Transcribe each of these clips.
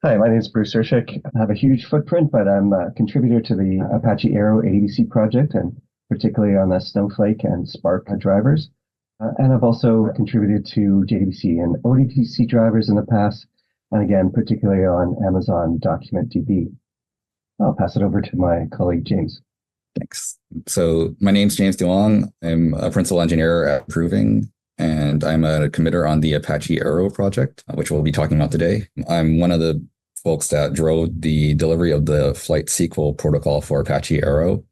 Hi, my name is Bruce Urshik. I have a huge footprint, but I'm a contributor to the Apache Arrow ADBC project, and particularly on the Snowflake and Spark drivers. And I've also contributed to JDBC and ODBC drivers in the past, and again, particularly on Amazon Document DB. I'll pass it over to my colleague, James. Thanks. So my name's James DeLong. I'm a principal engineer at Proving, and I'm a committer on the Apache Arrow project, which we'll be talking about today. I'm one of the folks that drove the delivery of the flight SQL protocol for Apache Arrow.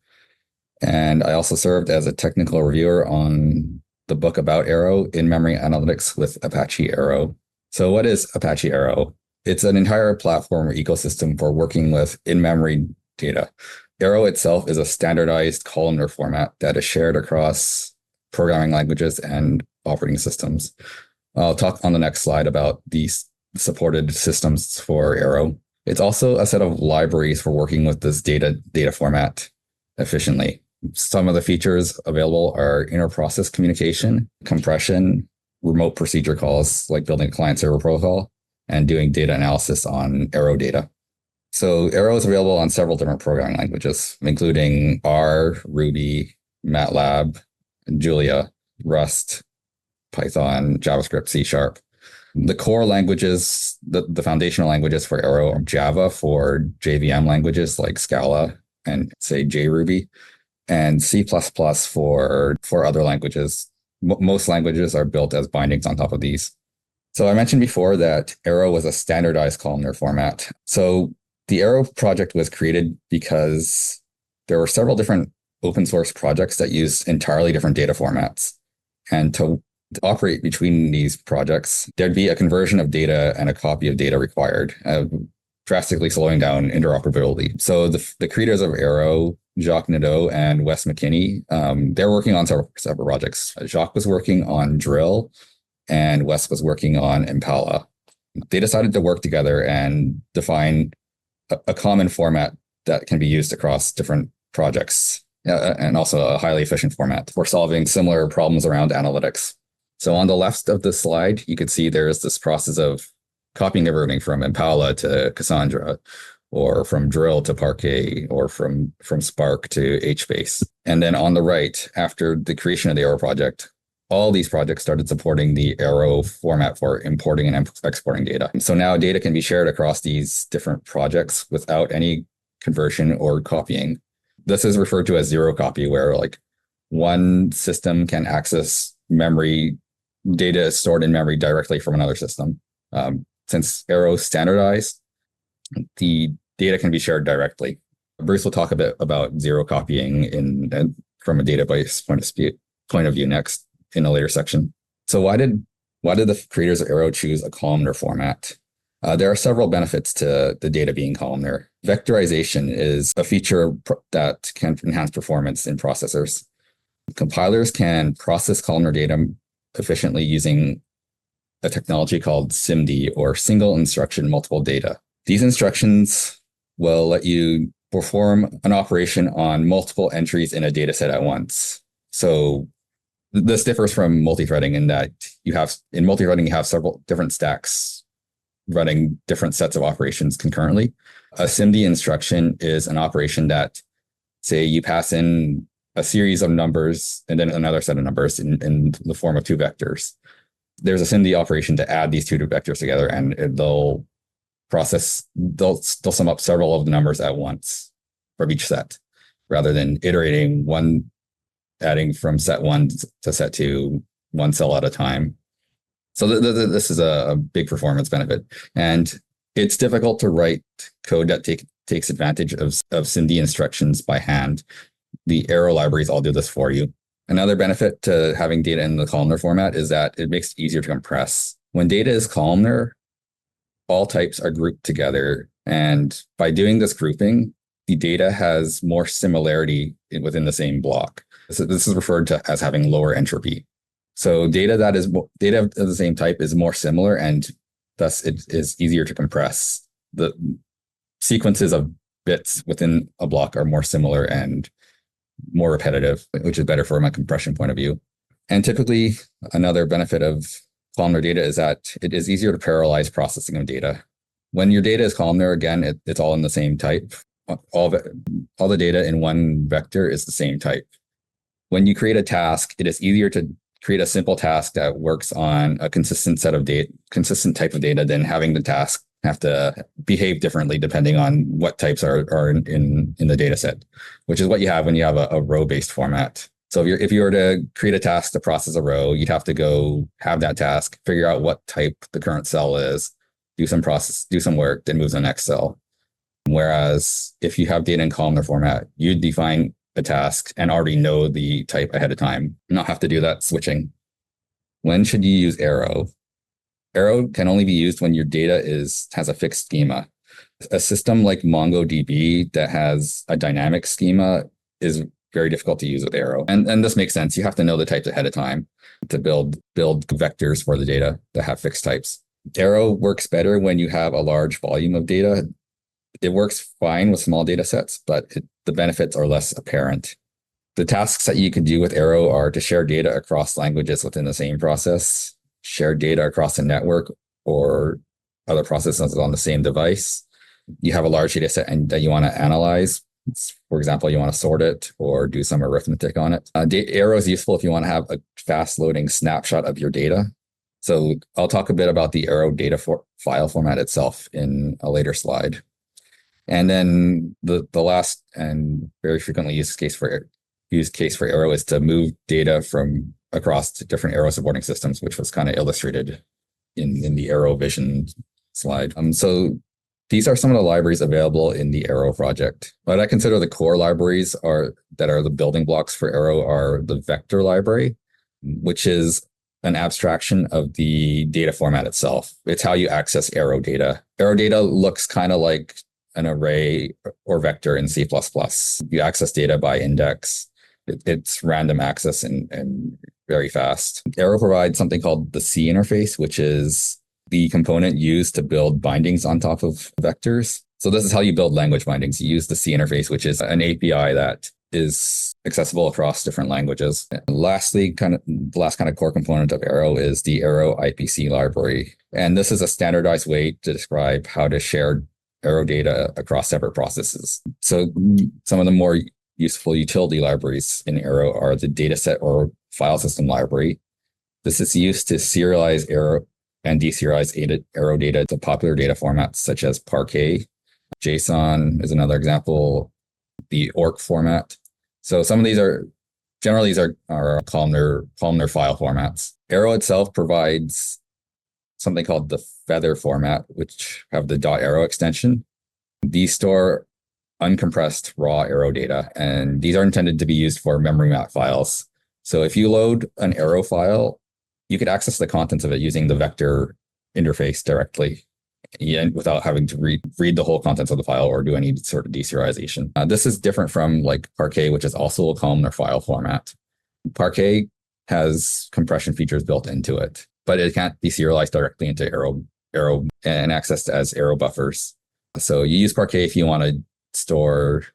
And I also served as a technical reviewer on the book about Arrow, In-Memory Analytics with Apache Arrow. So what is Apache Arrow? It's an entire platform or ecosystem for working with in-memory data. Arrow itself is a standardized columnar format that is shared across programming languages and operating systems. I'll talk on the next slide about these supported systems for Arrow. It's also a set of libraries for working with this data format efficiently. Some of the features available are inter-process communication, compression, remote procedure calls like building a client-server protocol, and doing data analysis on Arrow data. So Arrow is available on several different programming languages, including R, Ruby, MATLAB, Julia, Rust, Python, JavaScript, C#. The core languages, the foundational languages for Arrow are Java for JVM languages like Scala and say JRuby, and C++ for other languages. Most languages are built as bindings on top of these. So I mentioned before that Arrow was a standardized columnar format. So the Arrow project was created because there were several different open source projects that used entirely different data formats. And to operate between these projects, there'd be a conversion of data and a copy of data required, drastically slowing down interoperability. So the creators of Arrow, Jacques Nadeau and Wes McKinney, they're working on several projects. Jacques was working on Drill, and Wes was working on Impala. They decided to work together and define a common format that can be used across different projects, and also a highly efficient format for solving similar problems around analytics. So on the left of the slide, you can see there's this process of copying everything from Impala to Cassandra, or from Drill to Parquet, or from Spark to HBase. And then on the right, after the creation of the Arrow project, all these projects started supporting the Arrow format for importing and exporting data. So now data can be shared across these different projects without any conversion or copying. This is referred to as zero copy, where like one system can access memory data stored in memory directly from another system. Since Arrow is standardized, the data can be shared directly. Bruce will talk a bit about zero copying from a database point of view next in a later section. So why did the creators of Arrow choose a columnar format? There are several benefits to the data being columnar. Vectorization is a feature that can enhance performance in processors. Compilers can process columnar data efficiently using a technology called SIMD, or single instruction multiple data. These instructions will let you perform an operation on multiple entries in a data set at once. So this differs from multithreading in that in multithreading, you have several different stacks running different sets of operations concurrently. A SIMD instruction is an operation that, say, you pass in a series of numbers and then another set of numbers in the form of two vectors. There's a SIMD operation to add these two vectors together, and they'll sum up several of the numbers at once from each set, rather than adding from set one to set two, one cell at a time. So this is a big performance benefit. And it's difficult to write code that takes advantage of SIMD instructions by hand. The Arrow libraries all do this for you. Another benefit to having data in the columnar format is that it makes it easier to compress. When data is columnar, all types are grouped together. And by doing this grouping, the data has more similarity within the same block. So this is referred to as having lower entropy. So data of the same type is more similar, and thus it is easier to compress. The sequences of bits within a block are more similar and more repetitive, which is better from a compression point of view. And typically, another benefit of columnar data is that it is easier to parallelize processing of data. When your data is columnar, again, it's all in the same type. All the data in one vector is the same type. When you create a task, it is easier to create a simple task that works on a consistent set of data, consistent type of data, than having the task have to behave differently depending on what types are in the data set, which is what you have when you have a row-based format. So if you were to create a task to process a row, you'd have to go have that task, figure out what type the current cell is, do some work, then move to the next cell. Whereas if you have data in columnar format, you'd define a task and already know the type ahead of time, not have to do that switching. When should you use Arrow? Arrow can only be used when your data has a fixed schema. A system like MongoDB that has a dynamic schema is very difficult to use with Arrow. And this makes sense. You have to know the types ahead of time to build vectors for the data that have fixed types. Arrow works better when you have a large volume of data. It works fine with small data sets, but the benefits are less apparent. The tasks that you can do with Arrow are to share data across languages within the same process, share data across a network or other processes on the same device. You have a large data set that you want to analyze. For example, you want to sort it or do some arithmetic on it. Arrow is useful if you want to have a fast loading snapshot of your data. So I'll talk a bit about the Arrow data file format itself in a later slide. And then the last and very frequently used case for Arrow is to move data from across to different Arrow supporting systems, which was kind of illustrated in the Arrow Vision slide. So these are some of the libraries available in the Arrow project. What I consider the core libraries that are the building blocks for Arrow are the vector library, which is an abstraction of the data format itself. It's how you access Arrow data. Arrow data looks kind of like an array or vector in C++. You access data by index. It's random access and very fast. Arrow provides something called the C interface, which is the component used to build bindings on top of vectors. So this is how you build language bindings. You use the C interface, which is an API that is accessible across different languages. And lastly, the last kind of core component of Arrow is the Arrow IPC library. And this is a standardized way to describe how to share Arrow data across separate processes. So some of the more useful utility libraries in Arrow are the dataset or file system library. This is used to serialize Arrow and deserialize Arrow data to popular data formats such as Parquet. JSON is another example, the ORC format. So some of these are columnar file formats. Arrow itself provides something called the feather format, which have the .arrow extension. These store uncompressed raw Arrow data, and these are intended to be used for memory map files. So if you load an Arrow file, you could access the contents of it using the vector interface directly without having to read the whole contents of the file or do any sort of deserialization. This is different from like Parquet, which is also a columnar file format. Parquet has compression features built into it, but it can't be serialized directly into Arrow and accessed as Arrow buffers. So you use Parquet if you want to store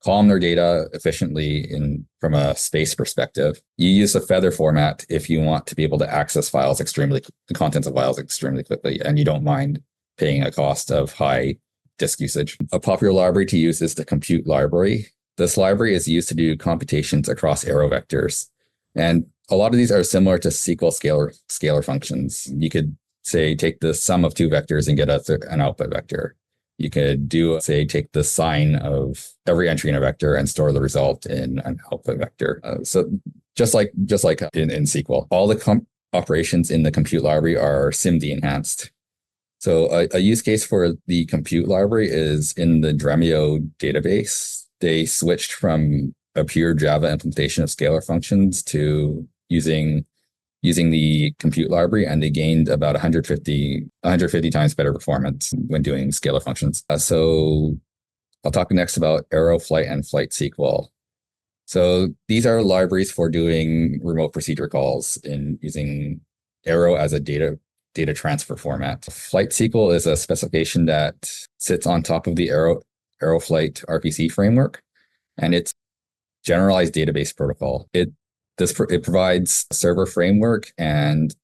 columnar data efficiently from a space perspective. You use the feather format if you want to be able to access the contents of files extremely quickly, and you don't mind paying a cost of high disk usage. A popular library to use is the compute library. This library is used to do computations across Arrow vectors. And a lot of these are similar to SQL scalar functions. You could say, take the sum of two vectors and get an output vector. You could take the sign of every entry in a vector and store the result in an output vector. So just like in SQL, all the operations in the compute library are SIMD enhanced. So a use case for the compute library is in the Dremio database. They switched from a pure Java implementation of scalar functions to using the compute library, and they gained about 150 times better performance when doing scalar functions. So I'll talk next about Arrow Flight and Flight SQL. So these are libraries for doing remote procedure calls in using Arrow as a data transfer format. Flight SQL is a specification that sits on top of the Arrow Flight RPC framework, and it's generalized database protocol. It provides a server framework and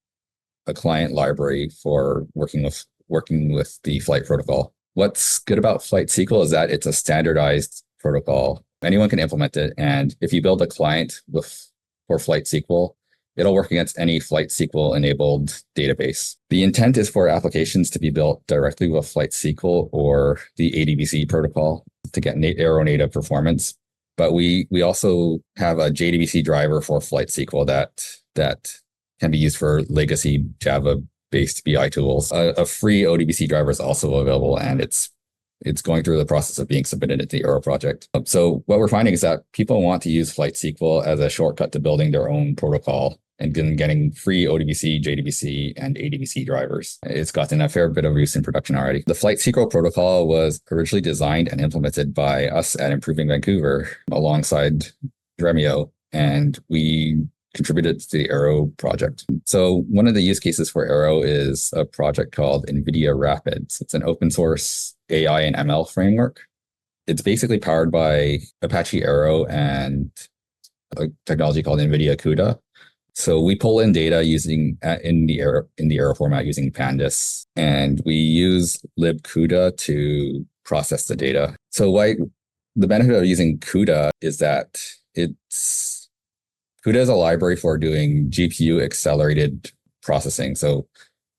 a client library for working with the flight protocol. What's good about Flight SQL is that it's a standardized protocol. Anyone can implement it. And if you build a client for Flight SQL, it'll work against any Flight SQL enabled database. The intent is for applications to be built directly with Flight SQL or the ADBC protocol to get Arrow native performance. But we also have a JDBC driver for Flight SQL that can be used for legacy Java-based BI tools. A free ODBC driver is also available, and it's going through the process of being submitted into the Arrow project. So what we're finding is that people want to use Flight SQL as a shortcut to building their own protocol and then getting free ODBC, JDBC, and ADBC drivers. It's gotten a fair bit of use in production already. The Flight SQL protocol was originally designed and implemented by us at Improving Vancouver alongside Dremio, and we contributed to the Arrow project. So one of the use cases for Arrow is a project called NVIDIA Rapids. It's an open source AI and ML framework. It's basically powered by Apache Arrow and a technology called NVIDIA CUDA. So we pull in data using in the Arrow format using pandas, and we use libcuda to process the data. So the benefit of using CUDA is that CUDA is a library for doing GPU accelerated processing. So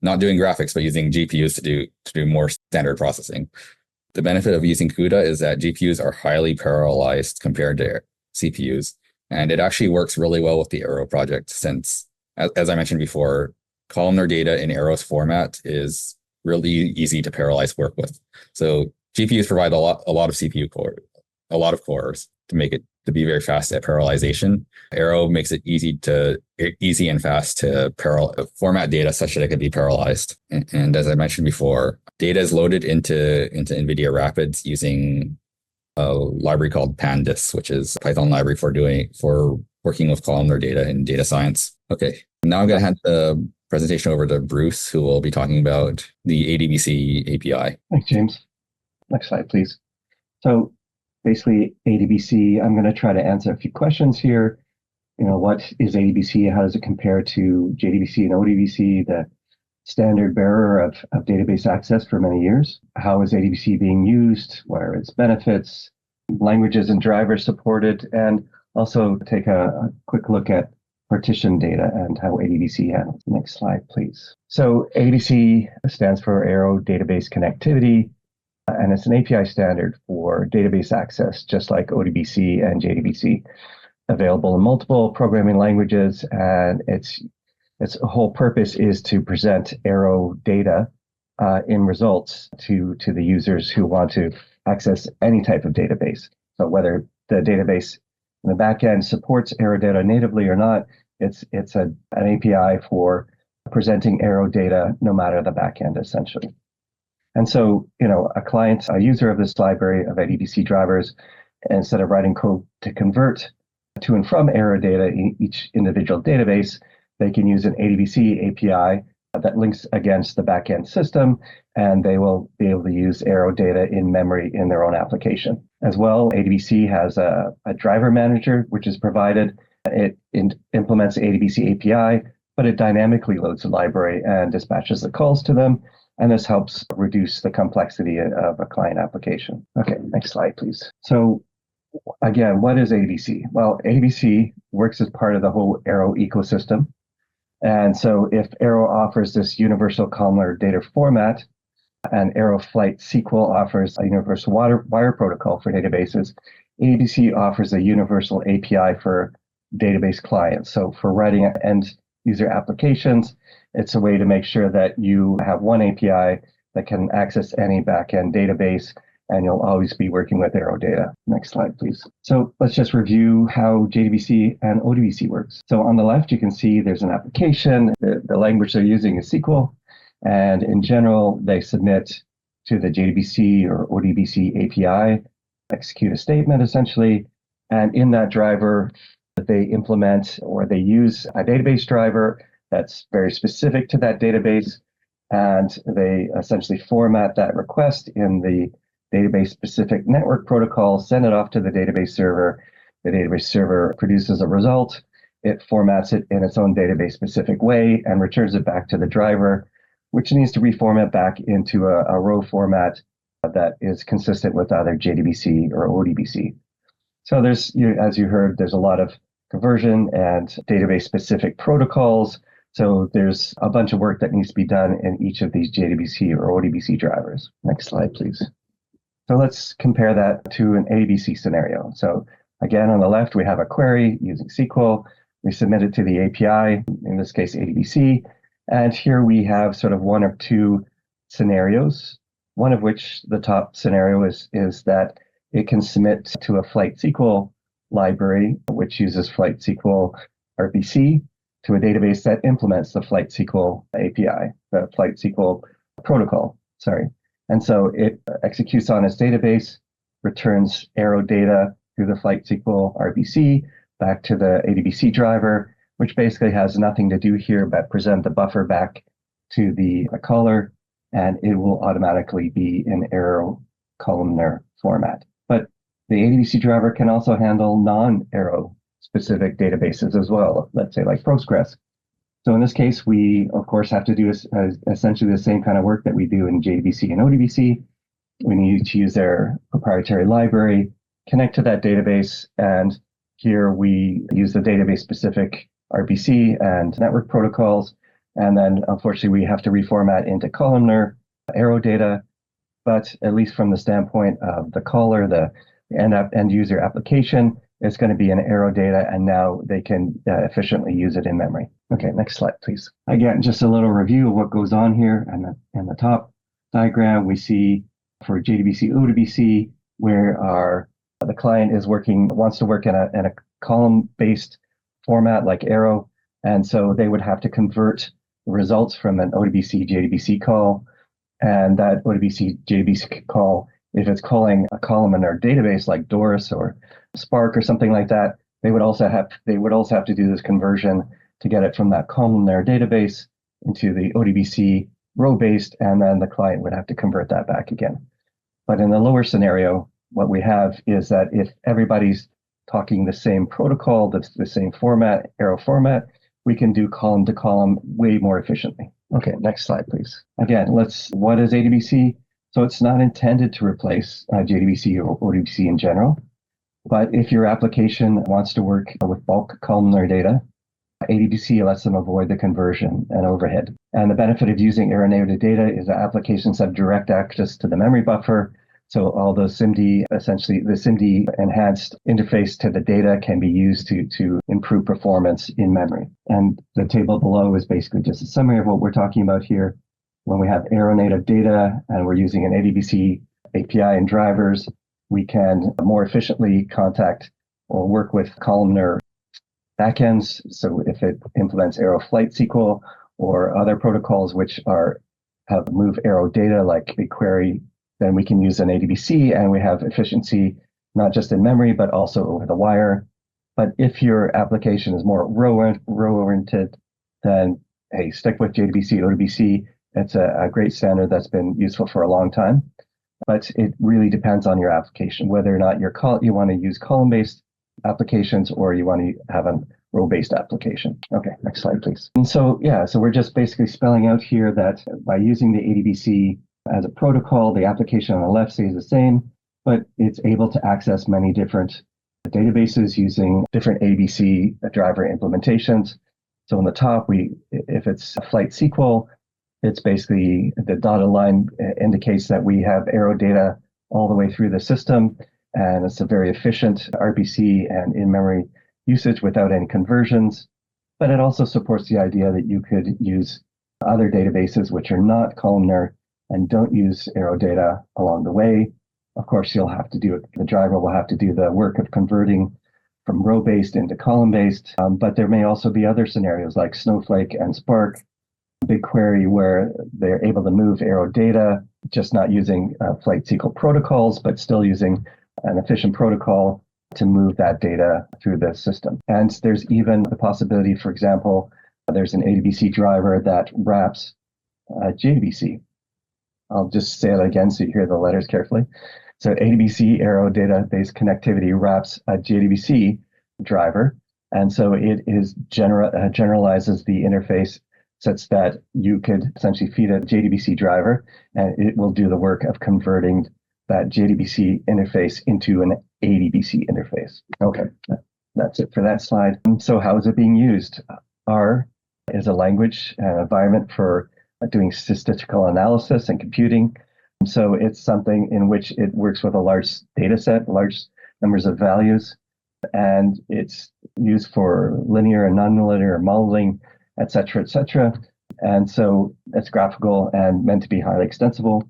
not doing graphics, but using GPUs to do more standard processing. The benefit of using CUDA is that GPUs are highly parallelized compared to CPUs. And it actually works really well with the Arrow project since, as I mentioned before, columnar data in Arrow's format is really easy to parallelize work with. So GPUs provide a lot of CPU core, a lot of cores to make it to be very fast at parallelization. Arrow makes it easy and fast to format data such that it can be parallelized. And as I mentioned before, data is loaded into NVIDIA Rapids using a library called Pandas, which is a Python library for working with columnar data in data science. Okay, now I'm going to hand the presentation over to Bruce, who will be talking about the ADBC API. Thanks, James. Next slide, please. So basically, ADBC, I'm going to try to answer a few questions here. What is ADBC? How does it compare to JDBC and ODBC, the standard bearer of database access for many years? How is ADBC being used? What are its benefits? Languages and drivers supported, and also take a quick look at partition data and how ADBC handles. Next slide, please. So ADBC stands for Arrow Database Connectivity, and it's an API standard for database access, just like ODBC and JDBC, available in multiple programming languages, and its whole purpose is to present Arrow data in results to the users who want to access any type of database. So whether the database in the backend supports Arrow data natively or not, it's an API for presenting Arrow data no matter the backend, essentially. And so, a user of this library of ADBC drivers, instead of writing code to convert to and from Arrow data in each individual database, they can use an ADBC API that links against the backend system, and they will be able to use Arrow data in memory in their own application. As well, ADBC has a driver manager, which is provided. It implements the ADBC API, but it dynamically loads the library and dispatches the calls to them. And this helps reduce the complexity of a client application. Okay, next slide, please. So again, what is ADBC? Well, ADBC works as part of the whole Arrow ecosystem. And so if Arrow offers this universal columnar data format, and Arrow Flight SQL offers a universal wire protocol for databases, ADBC offers a universal API for database clients. So for writing end user applications, it's a way to make sure that you have one API that can access any backend database, and you'll always be working with Arrow data. Next slide, please. So let's just review how JDBC and ODBC works. So on the left, you can see there's an application. The language they're using is SQL. And in general, they submit to the JDBC or ODBC API, execute a statement essentially. And in that driver, they implement or they use a database driver that's very specific to that database. And they essentially format that request in the database specific network protocol, send it off to the database server. The database server produces a result, it formats it in its own database specific way and returns it back to the driver, which needs to reformat back into a row format that is consistent with either JDBC or ODBC. So there's, as you heard, there's a lot of conversion and database specific protocols. So there's a bunch of work that needs to be done in each of these JDBC or ODBC drivers. Next slide, please. So let's compare that to an ADBC scenario. So again, on the left, we have a query using SQL. We submit it to the API, in this case, ADBC. And here we have sort of one or two scenarios, one of which the top scenario is that it can submit to a Flight SQL library, which uses Flight SQL RPC, to a database that implements the Flight SQL API, the Flight SQL protocol, sorry. And so it executes on its database, returns Arrow data through the Flight SQL RPC back to the ADBC driver, which basically has nothing to do here but present the buffer back to the caller, and it will automatically be in Arrow columnar format. But the ADBC driver can also handle non-Arrow specific databases as well, let's say like Postgres. So in this case, we, of course, have to do essentially the same kind of work that we do in JDBC and ODBC. We need to use their proprietary library, connect to that database, and here we use the database-specific RPC and network protocols. And then, unfortunately, we have to reformat into columnar Arrow data. But at least from the standpoint of the caller, the end user application, it's going to be an Arrow data, and now they can efficiently use it in memory. Okay, next slide, please. Again, just a little review of what goes on here. And in the top diagram, we see for JDBC, ODBC, where the client wants to work in a column-based format like Arrow, and so they would have to convert the results from an ODBC JDBC call, and that ODBC JDBC call, if it's calling a columnar database like Doris or Spark or something like that, they would also have to do this conversion to get it from that columnar database into the ODBC row-based, and then the client would have to convert that back again. But in the lower scenario, what we have is that if everybody's talking the same protocol, the same format, Arrow format, we can do column to column way more efficiently. Okay, next slide, please. Again, what is ADBC? So it's not intended to replace JDBC or ODBC in general. But if your application wants to work with bulk columnar data, ADBC lets them avoid the conversion and overhead. And the benefit of using Arrow native data is that applications have direct access to the memory buffer. So all those SIMD, essentially the SIMD enhanced interface to the data can be used to improve performance in memory. And the table below is basically just a summary of what we're talking about here. When we have Arrow native data and we're using an ADBC API and drivers, we can more efficiently contact or work with columnar backends. So if it implements Arrow Flight SQL or other protocols which have move Arrow data like BigQuery, then we can use an ADBC and we have efficiency not just in memory but also over the wire. But if your application is more row oriented, then hey, stick with JDBC, ODBC. It's a great standard that's been useful for a long time. But it really depends on your application, whether or not you want to use column-based applications or you want to have a row-based application. Okay, next slide, please. And so, so we're just basically spelling out here that by using the ADBC as a protocol, the application on the left stays the same, but it's able to access many different databases using different ADBC driver implementations. So on the top, if it's a Flight SQL, it's basically the dotted line indicates that we have Arrow data all the way through the system, and it's a very efficient RPC and in-memory usage without any conversions. But it also supports the idea that you could use other databases which are not columnar and don't use Arrow data along the way. Of course, the driver will have to do the work of converting from row-based into column-based, but there may also be other scenarios like Snowflake and Spark, BigQuery, where they're able to move Arrow data, just not using Flight SQL protocols, but still using an efficient protocol to move that data through the system. And there's even the possibility, for example, there's an ADBC driver that wraps JDBC. I'll just say it again so you hear the letters carefully. So ADBC Arrow database connectivity wraps a JDBC driver. And so it is generalizes the interface such that you could essentially feed a JDBC driver and it will do the work of converting that JDBC interface into an ADBC interface. Okay, that's it for that slide. So how is it being used? R is a language environment for doing statistical analysis and computing. So it's something in which it works with a large data set, large numbers of values, and it's used for linear and nonlinear modeling, et cetera, and so it's graphical and meant to be highly extensible.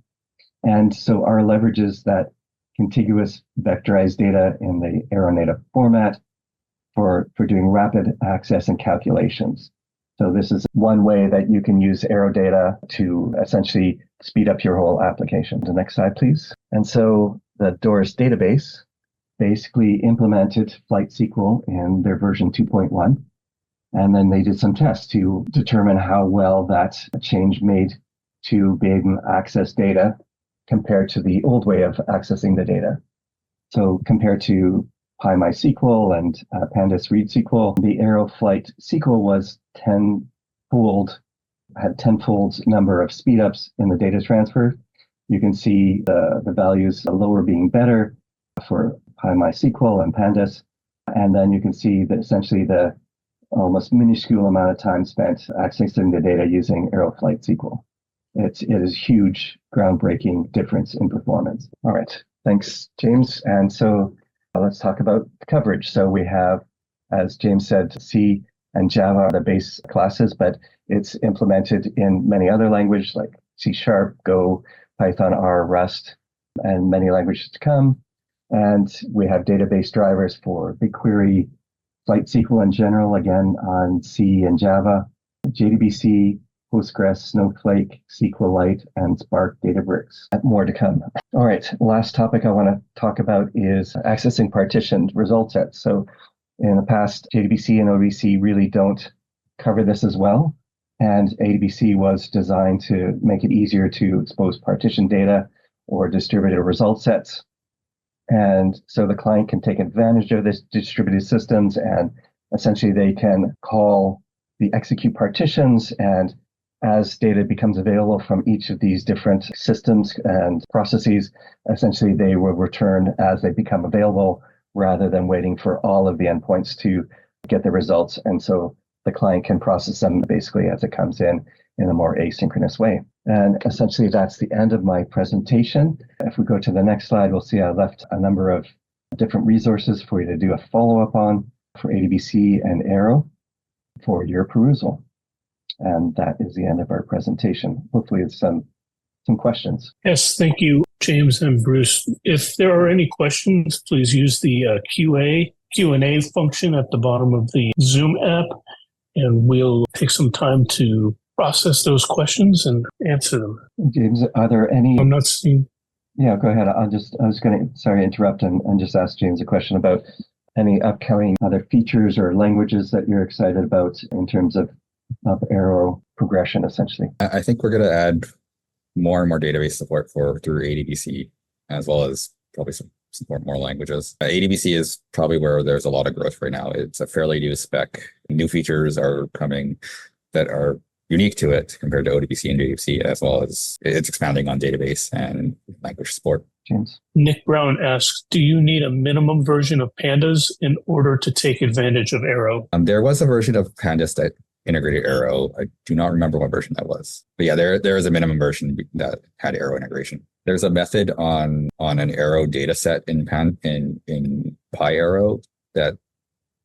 And so R leverages that contiguous vectorized data in the Arrow native format for doing rapid access and calculations. So this is one way that you can use Arrow data to essentially speed up your whole application. The next slide, please. And so the Doris database basically implemented Flight SQL in their version 2.1. And then they did some tests to determine how well that change made to being able to access data compared to the old way of accessing the data. So compared to PyMySQL and Pandas Read SQL, the Arrow Flight SQL was had tenfold number of speedups in the data transfer. You can see the values lower being better for PyMySQL and Pandas. And then you can see that essentially the almost minuscule amount of time spent accessing the data using Arrow Flight SQL. It is huge, groundbreaking difference in performance. All right, thanks, James. And so let's talk about coverage. So we have, as James said, C and Java are the base classes, but it's implemented in many other languages like C#, Go, Python, R, Rust, and many languages to come. And we have database drivers for BigQuery, Flight SQL in general, again on C and Java, JDBC, Postgres, Snowflake, SQLite, and Spark Databricks. More to come. All right, last topic I want to talk about is accessing partitioned result sets. So in the past, JDBC and ODBC really don't cover this as well. And ADBC was designed to make it easier to expose partition data or distributed result sets. And so the client can take advantage of this distributed systems, and essentially they can call the execute partitions, and as data becomes available from each of these different systems and processes, essentially they will return as they become available rather than waiting for all of the endpoints to get the results. And so the client can process them basically as it comes in a more asynchronous way. And essentially that's the end of my presentation. If we go to the next slide, we'll see I left a number of different resources for you to do a follow-up on for ADBC and Arrow for your perusal. And that is the end of our presentation. Hopefully it's some questions. Yes, thank you, James and Bruce. If there are any questions, please use the Q&A function at the bottom of the Zoom app, and we'll take some time to process those questions and answer them. James, are there any? I'm not seeing. Yeah, go ahead. I was going to, sorry, interrupt and just ask James a question about any upcoming other features or languages that you're excited about in terms of Arrow progression, essentially. I think we're going to add more and more database support through ADBC, as well as probably support more languages. ADBC is probably where there's a lot of growth right now. It's a fairly new spec. New features are coming that are unique to it compared to ODBC and JDBC, as well as it's expanding on database and language support. James. Nick Brown asks, do you need a minimum version of Pandas in order to take advantage of Arrow? There was a version of Pandas that integrated Arrow. I do not remember what version that was. But yeah, there is a minimum version that had Arrow integration. There's a method on an Arrow data set in PyArrow that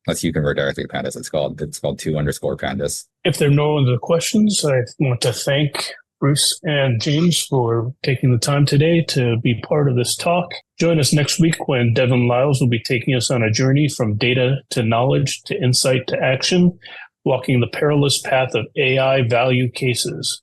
lets you convert directly to Pandas. It's called 2_Pandas. If there are no other questions, I want to thank Bruce and James for taking the time today to be part of this talk. Join us next week when Devin Lyles will be taking us on a journey from data to knowledge to insight to action, walking the perilous path of AI value cases.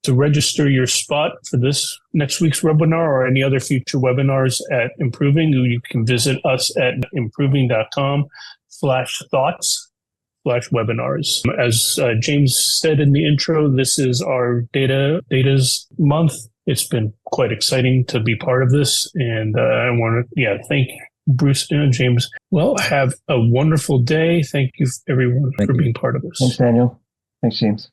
To register your spot for this next week's webinar or any other future webinars at Improving, you can visit us at improving.com/thoughts/webinars. As James said in the intro, this is our Data's month. It's been quite exciting to be part of this. And I want to thank Bruce and James. Well, have a wonderful day. Thank you, everyone, Thank for you. being part of this. Thanks, Daniel. Thanks, James.